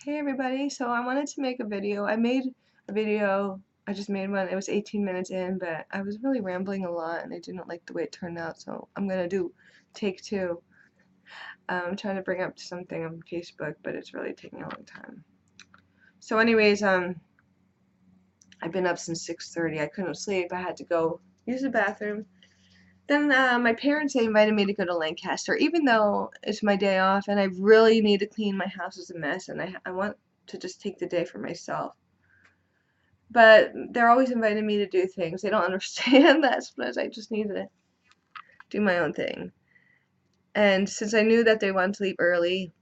Hey everybody, so I wanted to make a video. I made a video, I just made one. It was 18 minutes in, but I was really rambling a lot and I didn't like the way it turned out, so I'm gonna do take two. I'm trying to bring up something on Facebook, but it's really taking a long time. So anyways, I've been up since 6:30. I couldn't sleep. I had to go use the bathroom. Then my parents invited me to go to Lancaster, even though it's my day off and I really need to clean. My house is a mess and I want to just take the day for myself. But they're always inviting me to do things. They don't understand that sometimes I just need to do my own thing. And since I knew that they wanted to leave early,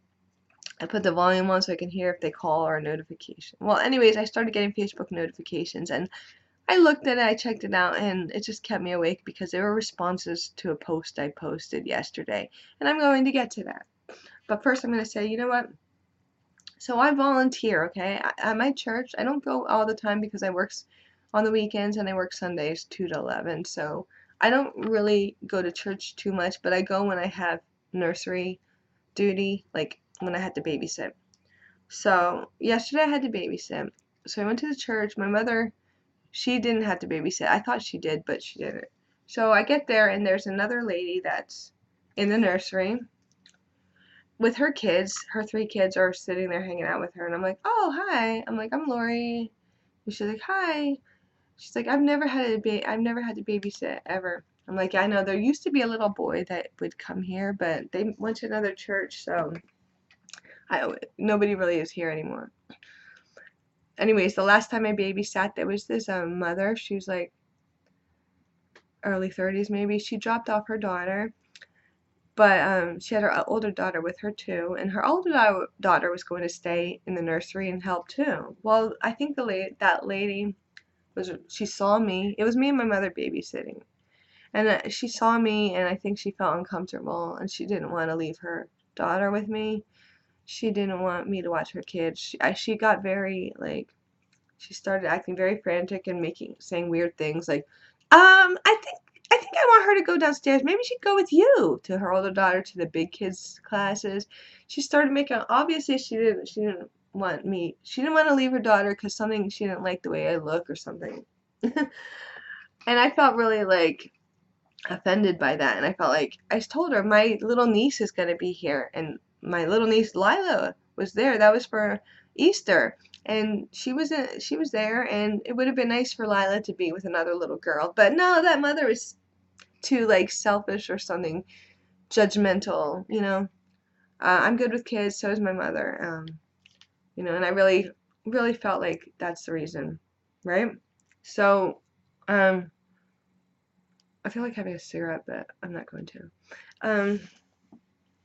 I put the volume on so I can hear if they call or a notification. Well, anyways, I started getting Facebook notifications and I looked at it, I checked it out, and it just kept me awake because there were responses to a post I posted yesterday. And I'm going to get to that. But first, I'm going to say, you know what? So I volunteer, okay? At my church, I don't go all the time because I work on the weekends and I work Sundays 2 to 11. So I don't really go to church too much, but I go when I have nursery duty, like when I had to babysit. So yesterday I had to babysit. So I went to the church. My mother, she didn't have to babysit. I thought she did, but she didn't. So I get there and there's another lady that's in the nursery with her kids. Her three kids are sitting there hanging out with her, and I'm like, "Oh, hi." I'm like, "I'm Lori." And she's like, "Hi." She's like, I've never had to babysit ever." I'm like, "Yeah, I know. There used to be a little boy that would come here, but they went to another church, so nobody really is here anymore." Anyways, the last time I babysat, there was this mother. She was like early 30s maybe. She dropped off her daughter, but she had her older daughter with her too, and her older daughter was going to stay in the nursery and help too. Well, I think that lady she saw me. It was me and my mother babysitting, and she saw me, and I think she felt uncomfortable, and she didn't want to leave her daughter with me. She didn't want me to watch her kids. She got very like she started acting very frantic and saying weird things like, I think I want her to go downstairs. Maybe she'd go with you to her older daughter to the big kids classes. She started making obviously she didn't want me. She didn't want to leave her daughter because something she didn't like the way I look or something. And I felt really like offended by that. And I felt like I told her my little niece is going to be here, and my little niece Lila was there. That was for Easter, and she was there, and it would have been nice for Lila to be with another little girl. But no, that mother was too like selfish or something, judgmental. I'm good with kids, so is my mother. And I really felt like that's the reason, right? So, um, I feel like having a cigarette, but I'm not going to. Um,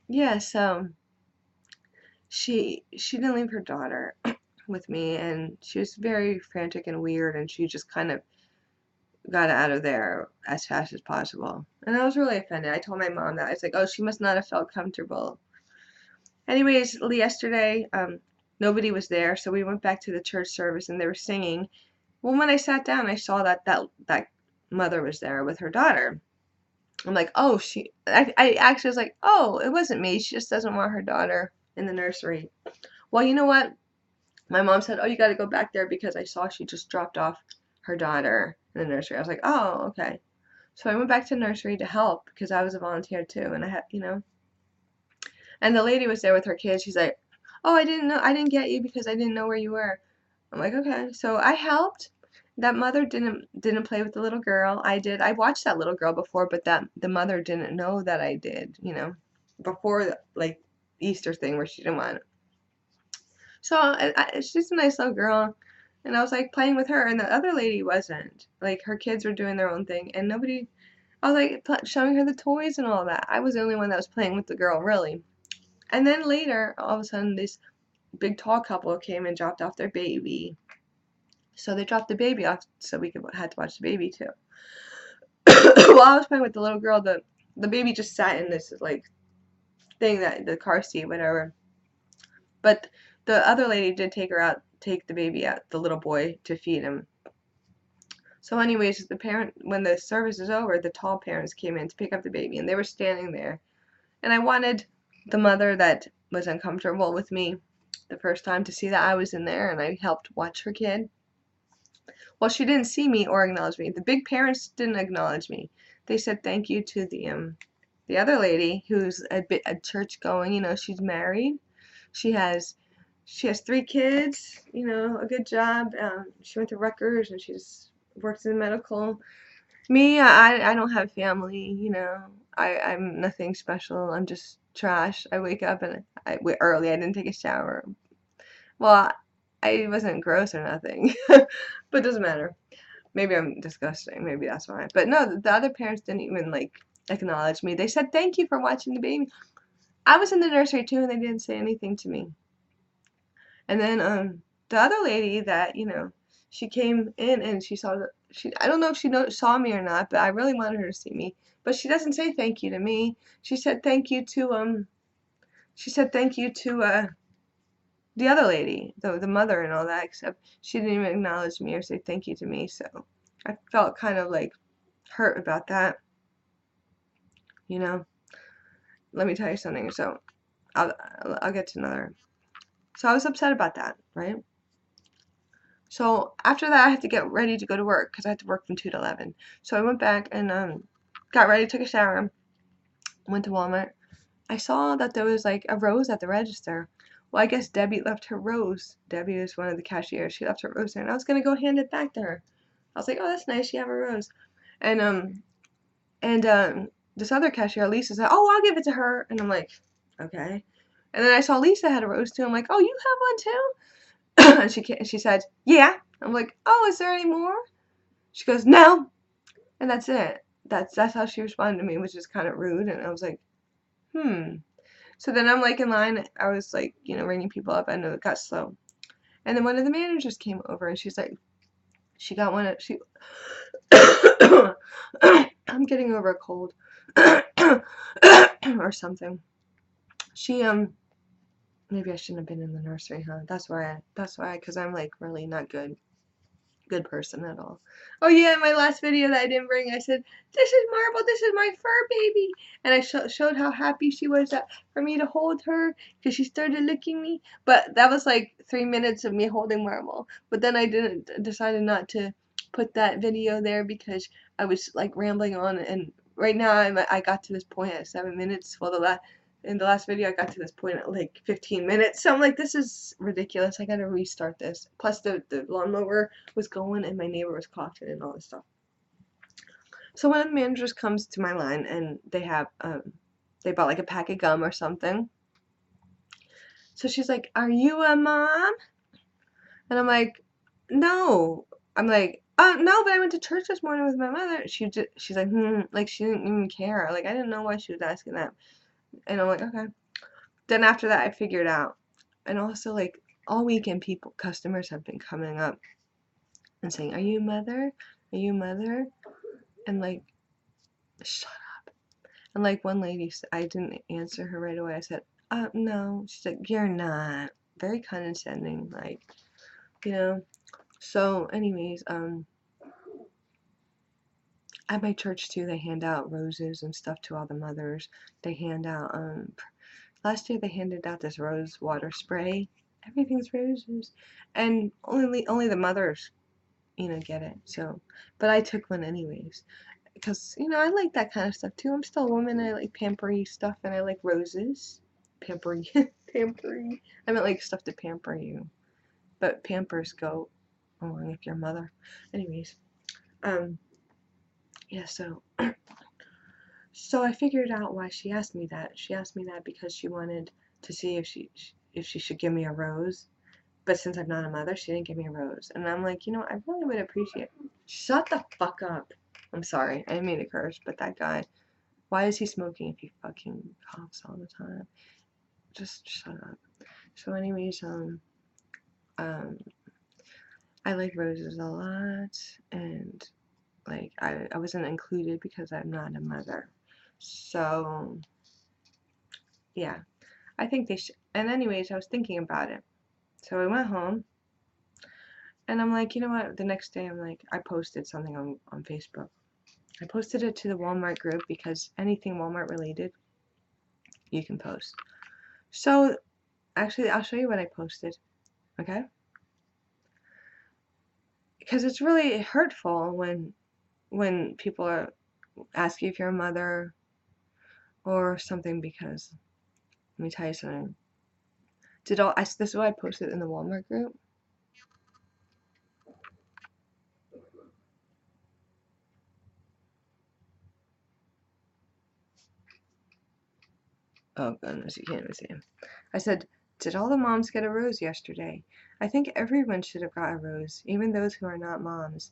yeah, so she didn't leave her daughter with me, and she was very frantic and weird, and she just kind of got out of there as fast as possible. And I was really offended. I told my mom that. I was like, "Oh, she must not have felt comfortable." Anyways, yesterday, nobody was there, so we went back to the church service, and they were singing. Well, when I sat down, I saw that mother was there with her daughter. I'm like, oh, I actually was like, oh, it wasn't me. She just doesn't want her daughter in the nursery. Well, you know what? My mom said, oh, you got to go back there because I saw she just dropped off her daughter in the nursery. I was like, oh, okay. So I went back to the nursery to help because I was a volunteer too. And and the lady was there with her kids. She's like, oh, I didn't get you because I didn't know where you were. I'm like, okay. So I helped. That mother didn't play with the little girl. I did. I watched that little girl before, but that the mother didn't know that I did, before like Easter thing where she didn't want it. So she's a nice little girl, and I was like playing with her, and the other lady wasn't. Like her kids were doing their own thing, and nobody. I was like showing her the toys and all that. I was the only one that was playing with the girl, really. And then later, all of a sudden, this big tall couple came and dropped off their baby. So they dropped the baby off so we had to watch the baby too. While I was playing with the little girl, the baby just sat in this like thing that the car seat, whatever. But the other lady did take the baby out, the little boy, to feed him. So anyways, when the service is over, the tall parents came in to pick up the baby, and they were standing there. And I wanted the mother that was uncomfortable with me, the first time to see that I was in there and I helped watch her kid. Well, she didn't see me or acknowledge me. The big parents didn't acknowledge me. They said thank you to the other lady who's a church going. You know, she's married. She has 3 kids. You know, a good job. She went to Rutgers and she's works in medical. Me, I don't have family. You know, I'm nothing special. I'm just trash. I wake up and I wait early. I didn't take a shower. Well, I wasn't gross or nothing, but it doesn't matter. Maybe I'm disgusting. Maybe that's why. But no, the other parents didn't even like acknowledge me. They said thank you for watching the baby. I was in the nursery too, and they didn't say anything to me. And then the other lady that she came in and she saw I don't know if she saw me or not, but I really wanted her to see me. But she doesn't say thank you to me. She said thank you to the other lady, the mother and all that, except she didn't even acknowledge me or say thank you to me, so I felt kind of like hurt about that, you know. Let me tell you something. So I'll get to another. So I was upset about that, right? So after that, I had to get ready to go to work because I had to work from 2 to 11. So I went back and got ready, took a shower, went to Walmart. I saw that there was like a rose at the register. Well, I guess Debbie left her rose. Debbie is one of the cashiers. She left her rose there, and I was gonna go hand it back to her. I was like, "Oh, that's nice. You have a rose." And this other cashier, Lisa, said, "Oh, I'll give it to her." And I'm like, "Okay." And then I saw Lisa had a rose too. I'm like, "Oh, you have one too?" And she said, "Yeah." I'm like, "Oh, is there any more?" She goes, "No." And that's it. That's how she responded to me, which is kind of rude. And I was like, "Hmm." So then I'm like in line. I was like, ringing people up. I know it got slow. And then one of the managers came over and she's like, she got one of she. I'm getting over a cold or something. She maybe I shouldn't have been in the nursery, huh? That's why because I'm like really not good person at all. Oh yeah, in my last video that I didn't bring, I said, "This is Marble, this is my fur baby," and I showed how happy she was for me to hold her because she started licking me. But that was like 3 minutes of me holding Marble. But then I decided not to put that video there because I was like rambling on, and right now I got to this point at 7 minutes. Well, in the last video I got to this point at like 15 minutes. So I'm like, this is ridiculous. I gotta restart this. Plus the lawnmower was going and my neighbor was coughing and all this stuff. So one of the managers comes to my line and they have they bought like a pack of gum or something. So she's like, "Are you a mom?" And I'm like, "No." I'm like, "Oh no, but I went to church this morning with my mother." She's like, like she didn't even care. Like I didn't know why she was asking that. And I'm like, "Okay." Then after that I figured out. And also like all weekend customers have been coming up and saying, "Are you mother? Are you mother?" And like, shut up. And like one lady, I didn't answer her right away. I said, no." She's like, "You're not." Very condescending, like, So anyways, at my church too, they hand out roses and stuff to all the mothers. They hand out, last year they handed out this rose water spray. Everything's roses. And only the mothers, get it. So, but I took one anyways. Because, I like that kind of stuff too. I'm still a woman. I like pampery stuff and I like roses. Pampery. Pampery. I meant like stuff to pamper you. But pampers go along with your mother. Anyways. Yeah, so so I figured out why she asked me that. She asked me that because she wanted to see if she should give me a rose. But since I'm not a mother, she didn't give me a rose. And I'm like, I really would appreciate it. Shut the fuck up. I'm sorry. I didn't mean to curse, but that guy, why is he smoking if he fucking coughs all the time? Just shut up. So anyways, I like roses a lot, and like I wasn't included because I'm not a mother. So yeah, I think they should. And anyways, I was thinking about it. So I went home, and I'm like, you know what? The next day, I'm like, I posted something on Facebook. I posted it to the Walmart group because anything Walmart related, you can post. So Actually, I'll show you what I posted, okay? Because it's really hurtful when people are asking if you're a mother or something. Because let me tell you something. This is what I posted in the Walmart group. Oh goodness, you can't even see him. I said, did all the moms get a rose yesterday? I think everyone should have got a rose, even those who are not moms.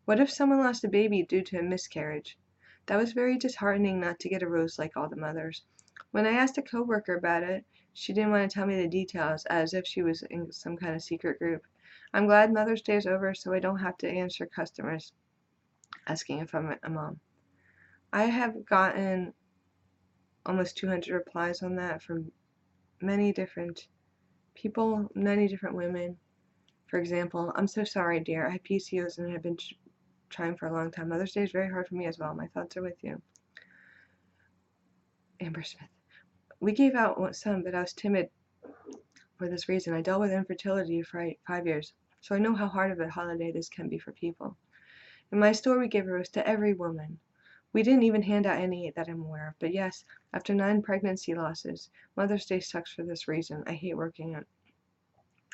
What if someone lost a baby due to a miscarriage? That was very disheartening not to get a rose like all the mothers. When I asked a coworker about it, she didn't want to tell me the details, as if she was in some kind of secret group. I'm glad Mother's Day is over so I don't have to answer customers asking if I'm a mom. I have gotten almost 200 replies on that from many different people, many different women. For example, I'm so sorry, dear. I have PCOS and have been trying for a long time. Mother's Day is very hard for me as well. My thoughts are with you. Amber Smith. We gave out some, but I was timid for this reason. I dealt with infertility for 5 years, so I know how hard of a holiday this can be for people. In my store, we gave a rose to every woman. We didn't even hand out any that I'm aware of, but yes, after 9 pregnancy losses, Mother's Day sucks for this reason. I hate working on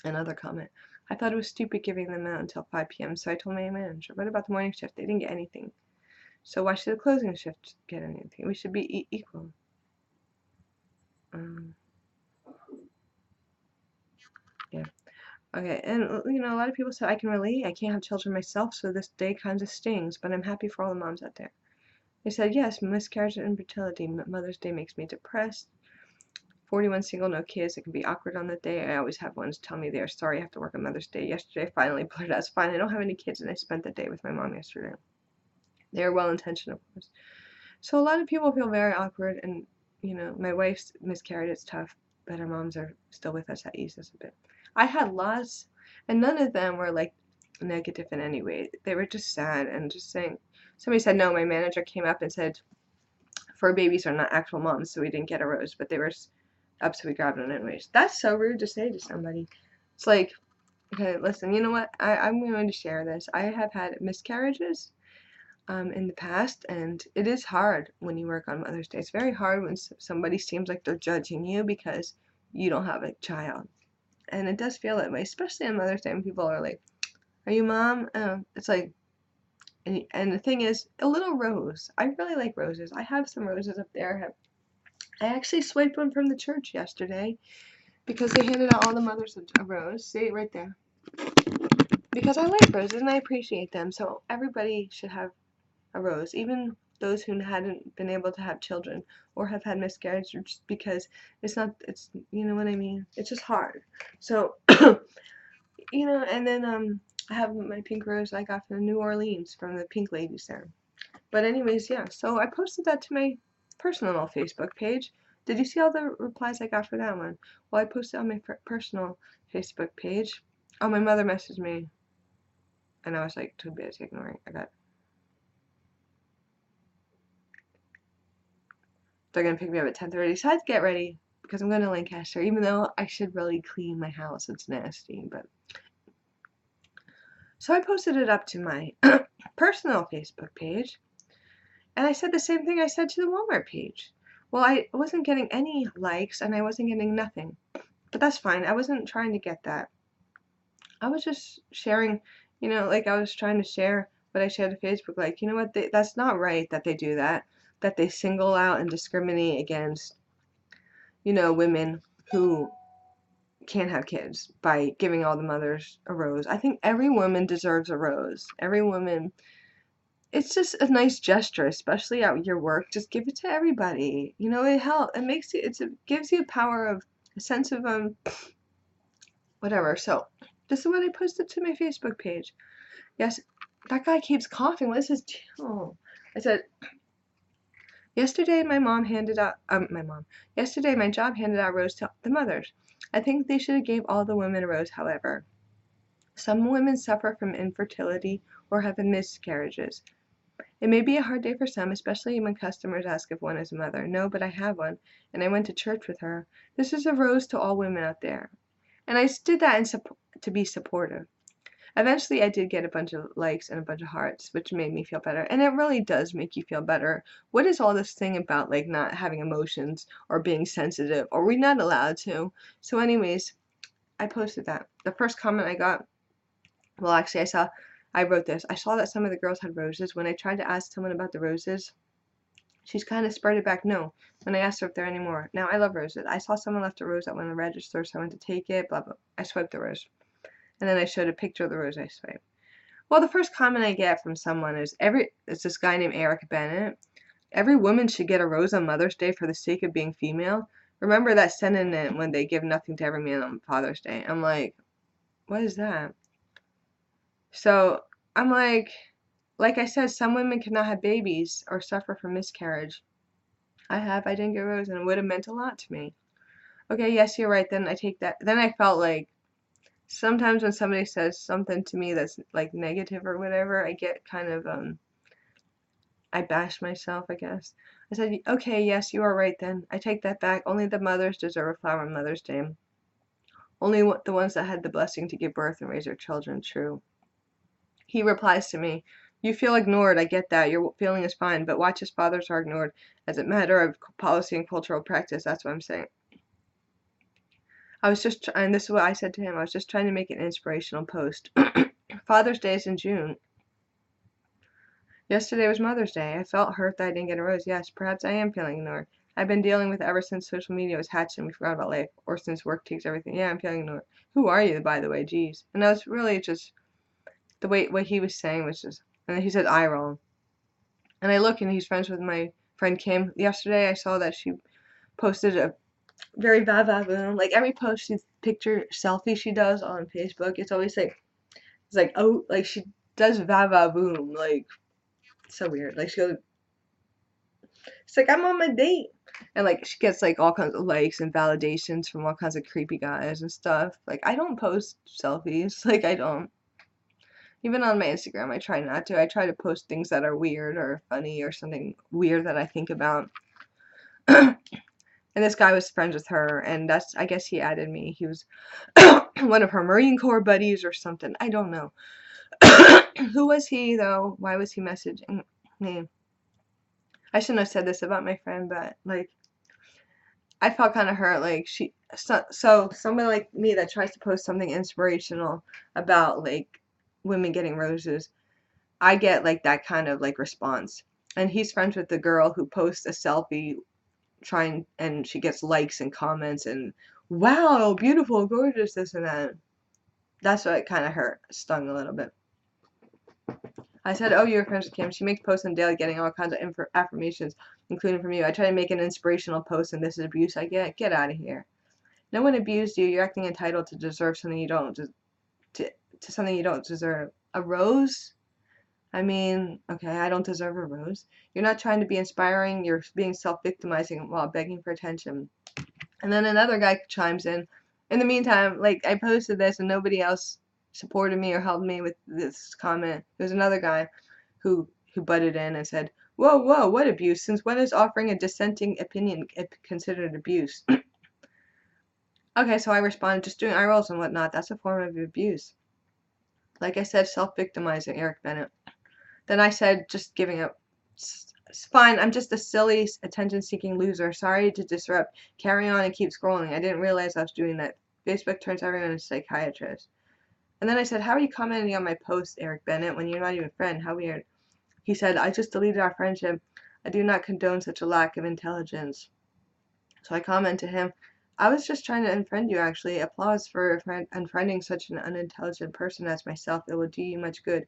another comment. I thought it was stupid giving them out until 5 p.m., so I told my manager, what about the morning shift? They didn't get anything. So why should the closing shift get anything? We should be equal. Yeah. Okay, and a lot of people said I can relate. I can't have children myself, so this day kind of stings, but I'm happy for all the moms out there. They said, yes, miscarriage and infertility. Mother's Day makes me depressed. 41 single, no kids. It can be awkward on the day. I always have ones tell me they are sorry I have to work on Mother's Day. Yesterday, I finally blurted out, it's fine. I don't have any kids, and I spent the day with my mom yesterday. They are well-intentioned, of course. So a lot of people feel very awkward, and, my wife's miscarried. It's tough, but our moms are still with us. That eases us a bit. I had lots, and none of them were, like, negative in any way. They were just sad and just saying, somebody said, no, my manager came up and said, fur babies are not actual moms, so we didn't get a rose, but they were up, so we grabbed one anyways. That's so rude to say to somebody. It's like, okay, listen, you know what? I'm going to share this. I have had miscarriages in the past, and it is hard when you work on Mother's Day. It's very hard when somebody seems like they're judging you because you don't have a child. And it does feel that way, especially on Mother's Day when people are like, are you mom? It's like, and the thing is, a little rose. I really like roses. I have some roses up there. I actually swiped one from the church yesterday because they handed out all the mothers a rose. See, right there. Because I like roses and I appreciate them. So everybody should have a rose, even those who hadn't been able to have children or have had miscarriage, just because it's you know what I mean? It's just hard. So, and then I have my pink rose I got from New Orleans from the Pink Ladies there. But anyways, yeah, so I posted that to my personal Facebook page. Did you see all the replies I got for that one? Well, I posted on my personal Facebook page. Oh, my mother messaged me, and I was like too busy ignoring. They're gonna pick me up at 10:30, so I had to get ready because I'm going to Lancaster, even though I should really clean my house. It's nasty, but so I posted it up to my personal Facebook page, and I said the same thing I said to the Walmart page. Well, I wasn't getting any likes, and I wasn't getting nothing, but that's fine. I wasn't trying to get that. I was just sharing, like I was trying to share what I shared to Facebook. Like, you know what? That's not right that they do that. That they single out and discriminate against, women who can't have kids by giving all the mothers a rose. I think every woman deserves a rose. Every woman. It's just a nice gesture, especially at your work. Just give it to everybody. It helps. It makes you. It gives you a sense of whatever. So this is what I posted to my Facebook page. Yes, that guy keeps coughing. What is his deal? I said, yesterday yesterday my job handed out rose to the mothers. I think they should have gave all the women a rose, however. Some women suffer from infertility or have miscarriages. It may be a hard day for some, especially when customers ask if one is a mother. No, but I have one, and I went to church with her. This is a rose to all women out there. And I just did that to be supportive. Eventually, I did get a bunch of likes and a bunch of hearts, which made me feel better. And it really does make you feel better. What is all this thing about, like, not having emotions or being sensitive? Or we not allowed to? So anyways, I posted that. The first comment I got, well, actually, I wrote this. I saw that some of the girls had roses. When I tried to ask someone about the roses, she's kind of spurted back no when I asked her if there are any more. Now, I love roses. I saw someone left a rose at one of the registers, so I went to take it, blah, blah. I swiped the rose. And then I showed a picture of the rose I swiped. Well, the first comment I get from someone is it's this guy named Eric Bennett. Every woman should get a rose on Mother's Day for the sake of being female. Remember that sentiment when they give nothing to every man on Father's Day. I'm like, what is that? So I'm like I said, some women cannot have babies or suffer from miscarriage. I didn't get a rose, and it would have meant a lot to me. Okay, yes, you're right. Then I take that. Then I felt like sometimes when somebody says something to me that's like negative or whatever, I get kind of I bash myself, I guess. I said, okay, yes, you are right then. I take that back. Only the mothers deserve a flower on Mother's Day. Only the ones that had the blessing to give birth and raise their children. True. He replies to me, you feel ignored. I get that. Your feeling is fine, but watch as fathers are ignored as a matter of policy and cultural practice. That's what I'm saying. I was just, and this is what I said to him, I was just trying to make an inspirational post. Father's Day is in June. Yesterday was Mother's Day. I felt hurt that I didn't get a rose. Yes, perhaps I am feeling ignored. I've been dealing with it ever since social media was hatched and we forgot about life, or since work takes everything. Yeah, I'm feeling ignored. Who are you, by the way? Jeez. And that was really just the way what he was saying was just. And then he said eye roll. And I look and he's friends with my friend Kim. Yesterday I saw that she posted a very boom. Like every post, picture selfie she does on Facebook, it's always like it's like oh like she does boom like so weird. Like she goes, it's like I'm on my date, and like she gets like all kinds of likes and validations from all kinds of creepy guys and stuff. Like I don't post selfies. Like I don't. Even on my Instagram, I try not to. I try to post things that are weird or funny or something weird that I think about. And this guy was friends with her, and I guess he added me. He was one of her Marine Corps buddies or something. I don't know. Who was he, though? Why was he messaging me? I shouldn't have said this about my friend, but, like, I felt kind of hurt. Like, so someone like me that tries to post something inspirational about, like, women getting roses, I get, like, that kind of, like, response. And he's friends with the girl who posts a selfie and she gets likes and comments and wow, beautiful, gorgeous, this and that. That's what kind of stung a little bit. I said, oh, you're friends with Kim. She makes posts on daily getting all kinds of affirmations, including from you. I try to make an inspirational post and this is abuse I get. Get out of here. No one abused you. You're acting entitled to deserve something you don't, to something you don't deserve. A rose? I mean, okay, I don't deserve a rose. You're not trying to be inspiring. You're being self-victimizing while begging for attention. And then another guy chimes in. In the meantime, like, I posted this and nobody else supported me or helped me with this comment. There's another guy who butted in and said, whoa, whoa, what abuse? Since when is offering a dissenting opinion considered abuse? Okay, so I responded, just doing eye rolls and whatnot. That's a form of abuse. Like I said, self-victimizing, Eric Bennett. Then I said, just giving up. It's fine, I'm just a silly, attention-seeking loser. Sorry to disrupt. Carry on and keep scrolling. I didn't realize I was doing that. Facebook turns everyone into a psychiatrist. And then I said, how are you commenting on my post, Eric Bennett, when you're not even a friend? How weird. He said, I just deleted our friendship. I do not condone such a lack of intelligence. So I commented to him, I was just trying to unfriend you, actually. Applause for unfriending such an unintelligent person as myself. It will do you much good.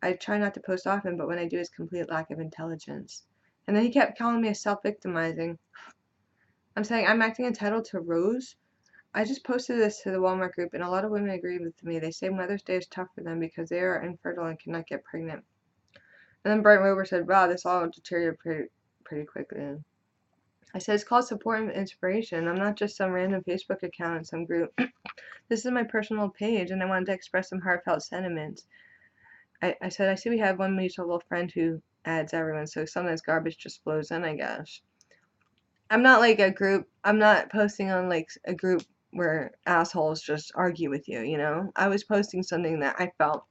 I try not to post often, but when I do, it's complete lack of intelligence. And then he kept calling me a self-victimizing. I'm saying I'm acting entitled to a rose. I just posted this to the Walmart group, and a lot of women agree with me. They say Mother's Day is tough for them because they are infertile and cannot get pregnant. And then Bright Rover said, wow, this all deteriorated pretty quickly. I said, it's called support and inspiration. I'm not just some random Facebook account in some group. This is my personal page, and I wanted to express some heartfelt sentiments. I said, I see we have one mutual friend who adds everyone, so sometimes garbage just flows in, I guess. I'm not like a group, I'm not posting on like a group where assholes just argue with you, you know? I was posting something that I felt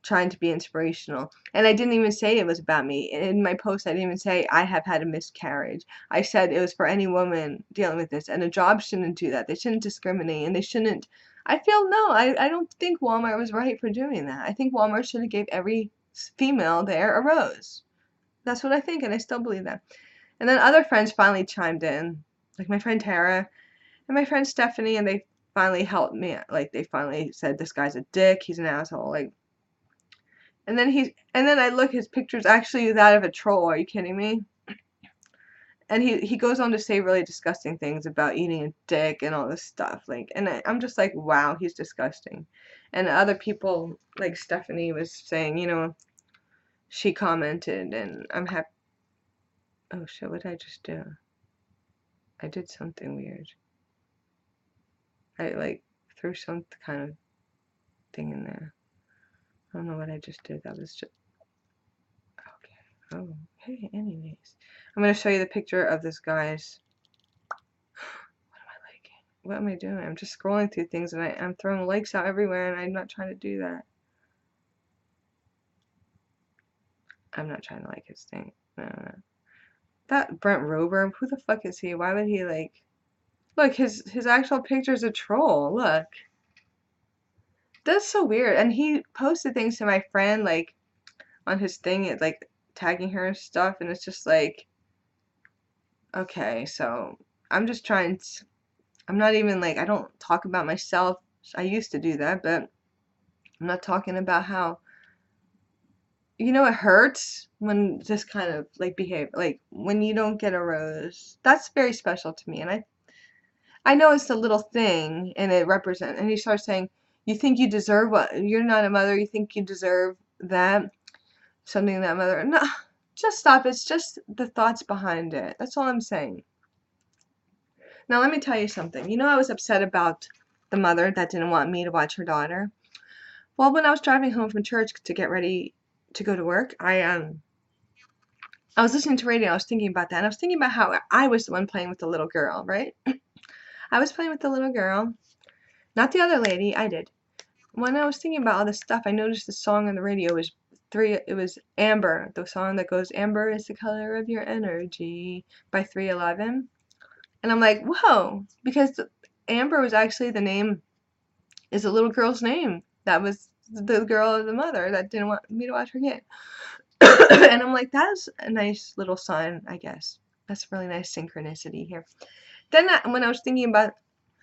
trying to be inspirational. And I didn't even say it was about me. In my post, I didn't even say I have had a miscarriage. I said it was for any woman dealing with this. And a job shouldn't do that. They shouldn't discriminate. And they shouldn't. I feel no, I don't think Walmart was right for doing that. I think Walmart should have gave every female there a rose. That's what I think, and I still believe that. And then other friends finally chimed in, like my friend Tara and my friend Stephanie, and they finally helped me. Like they finally said, this guy's a dick, he's an asshole. Like, and then I look, his picture's actually that of a troll. Are you kidding me? And he goes on to say really disgusting things about eating a dick and all this stuff. Like, and I'm just like, wow, he's disgusting. And other people, like Stephanie was saying, you know, she commented, and I'm happy. Oh shit, what did I just do? I did something weird. I like threw some kind of thing in there. I don't know what I just did. That was just okay. Oh, hey, anyways. I'm gonna show you the picture of this guy's. What am I liking? What am I doing? I'm just scrolling through things and I'm throwing likes out everywhere, and I'm not trying to do that. I'm not trying to like his thing. No. That Brent Rober, who the fuck is he? Why would he like? Look, his actual picture is a troll. Look. That's so weird. And he posted things to my friend, like, on his thing, it, like, tagging her and stuff, and it's just like, okay, so I'm just trying to, I'm not even, like, I don't talk about myself. I used to do that, but I'm not talking about how, you know, it hurts when this kind of, like, behavior, like, when you don't get a rose. That's very special to me, and I know it's a little thing, and it represents, and he starts saying, you think you deserve what? You're not a mother, you think you deserve that? Something that mother. No, just stop. It's just the thoughts behind it. That's all I'm saying. Now, let me tell you something. You know, I was upset about the mother that didn't want me to watch her daughter. Well, when I was driving home from church to get ready to go to work, I was listening to radio. I was thinking about that. And I was thinking about how I was the one playing with the little girl, right? I was playing with the little girl, not the other lady. I did. When I was thinking about all this stuff, I noticed the song on the radio was it was Amber, the song that goes, Amber is the color of your energy by 311. And I'm like, whoa, because Amber was actually the name, is a little girl's name. That was the girl, the mother that didn't want me to watch her kid. And I'm like, that's a nice little sign, I guess. That's really nice synchronicity here. Then when I was thinking about,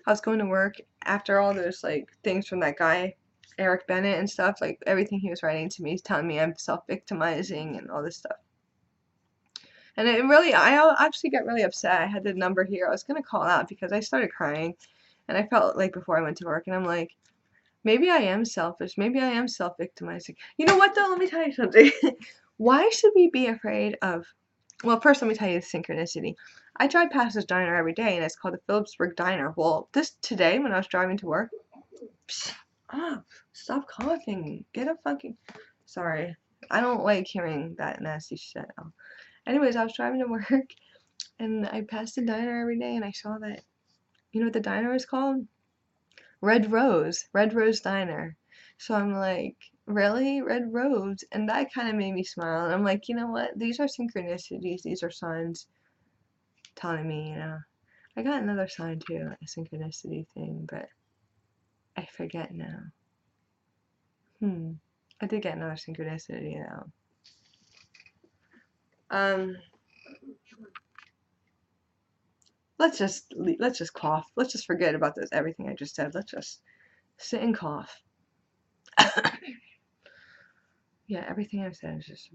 I was going to work after all those like things from that guy, Eric Bennett and stuff, like everything he was writing to me, he's telling me I'm self-victimizing and all this stuff. And it really, I actually got really upset. I had the number here. I was going to call out because I started crying. And I felt like before I went to work, and I'm like, maybe I am selfish. Maybe I am self-victimizing. You know what, though? Let me tell you something. Why should we be afraid of, well, first let me tell you the synchronicity. I drive past this diner every day, and it's called the Phillipsburg Diner. Well, today, when I was driving to work, stop coughing. Get a fucking, sorry. I don't like hearing that nasty shit. Anyways, I was driving to work, and I passed the diner every day, and I saw that, you know what the diner is called? Red Rose Diner. So I'm like, really? Red Rose? And that kind of made me smile. And I'm like, you know what? These are synchronicities. These are signs telling me, you know. I got another sign too, a synchronicity thing, but I forget now. I did get another synchronicity though. Let's just cough. Let's just forget about this everything I just said. Let's just sit and cough. Yeah, everything I've said is just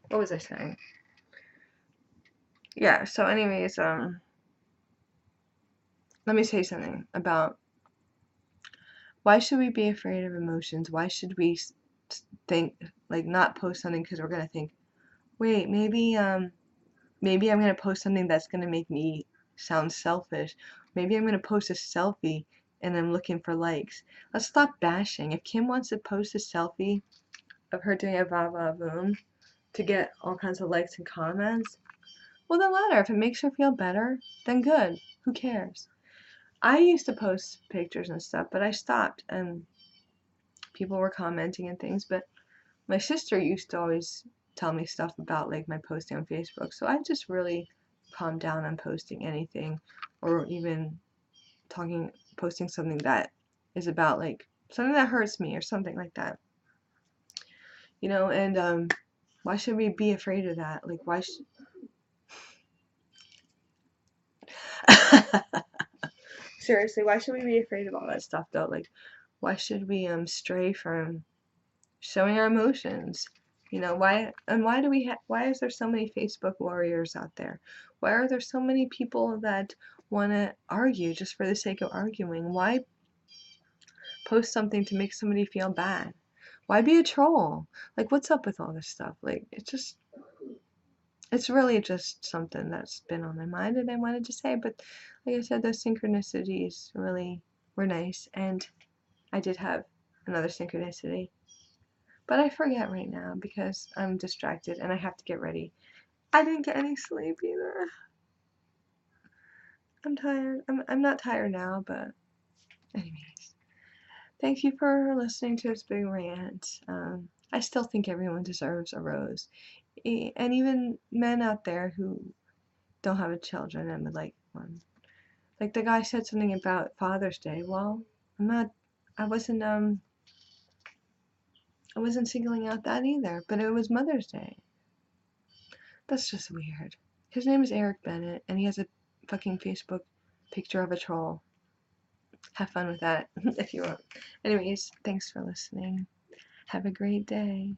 what was I saying? Yeah, so anyways, let me say something about why should we be afraid of emotions? Why should we think, like, not post something because we're gonna think, wait, maybe I'm gonna post something that's gonna make me sounds selfish. Maybe I'm gonna post a selfie and I'm looking for likes. Let's stop bashing. If Kim wants to post a selfie of her doing a va va voom to get all kinds of likes and comments, well then let her. If it makes her feel better, then good. Who cares? I used to post pictures and stuff, but I stopped, and people were commenting and things, but my sister used to always tell me stuff about like my posting on Facebook, so I just really calmed down on posting anything, or even posting something that is about like something that hurts me or something like that, and why should we be afraid of that? Like, why seriously, why should we be afraid of all that stuff though? Like, why should we stray from showing our emotions? Why is there so many Facebook warriors out there? Why are there so many people that want to argue just for the sake of arguing? Why post something to make somebody feel bad? Why be a troll? Like, what's up with all this stuff? Like, it's really just something that's been on my mind and I wanted to say. But like I said, those synchronicities really were nice, and I did have another synchronicity. But I forget right now because I'm distracted and I have to get ready. I didn't get any sleep either. I'm tired. I'm not tired now, but anyways. Thank you for listening to this big rant. I still think everyone deserves a rose. And even men out there who don't have a children and would like one. Like the guy said something about Father's Day. Well, I wasn't I wasn't singling out that either, but it was Mother's Day. That's just weird. His name is Eric Bennett, and he has a fucking Facebook picture of a troll. Have fun with that if you want. Anyways, thanks for listening. Have a great day.